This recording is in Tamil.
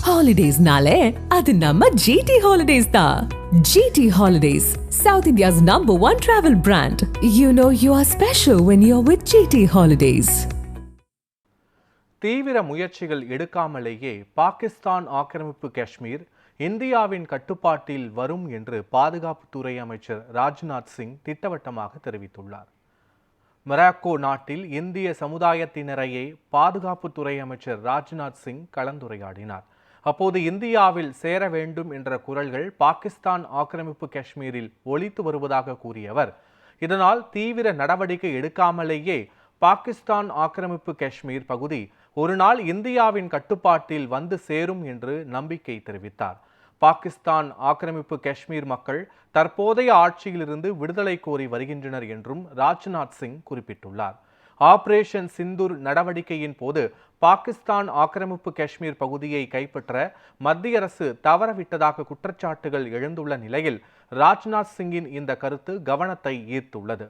Holidays-nale, adu namma GT Holidays da. GT Holidays, South India's #1 travel brand. You know you are special when you're with GT Holidays. தீவிர முயற்சிகள் எடுக்காமலேயே பாகிஸ்தான் ஆக்கிரமிப்பு காஷ்மீர் இந்தியாவின் கட்டுப்பாட்டில் வரும் என்று பாதுகாப்புத்துறை அமைச்சர் ராஜ்நாத் சிங் திட்டவட்டமாக தெரிவித்துள்ளார். மொராக்கோ நாட்டில் இந்திய சமுதாயத்தினரையே பாதுகாப்புத்துறை அமைச்சர் ராஜ்நாத் சிங் கலந்துரையாடினார். அப்போது இந்தியாவில் சேர வேண்டும் என்ற குரல்கள் பாகிஸ்தான் ஆக்கிரமிப்பு காஷ்மீரில் ஒலித்து வருவதாக கூறிய அவர், இதனால் தீவிர நடவடிக்கை எடுக்காமலேயே பாகிஸ்தான் ஆக்கிரமிப்பு காஷ்மீர் பகுதி ஒரு நாள் இந்தியாவின் கட்டுப்பாட்டில் வந்து சேரும் என்று நம்பிக்கை தெரிவித்தார். பாகிஸ்தான் ஆக்கிரமிப்பு காஷ்மீர் மக்கள் தற்போதைய ஆட்சியிலிருந்து விடுதலை கோரி வருகின்றனர் என்றும் ராஜ்நாத் சிங் குறிப்பிட்டுள்ளார். ஆபரேஷன் சிந்தூர் நடவடிக்கையின் போது பாகிஸ்தான் ஆக்கிரமிப்பு காஷ்மீர் பகுதியை கைப்பற்ற மத்திய அரசு தவறவிட்டதாக குற்றச்சாட்டுகள் எழுந்துள்ள நிலையில் ராஜ்நாத் சிங்கின் இந்த கருத்து கவனத்தை ஈர்த்துள்ளது.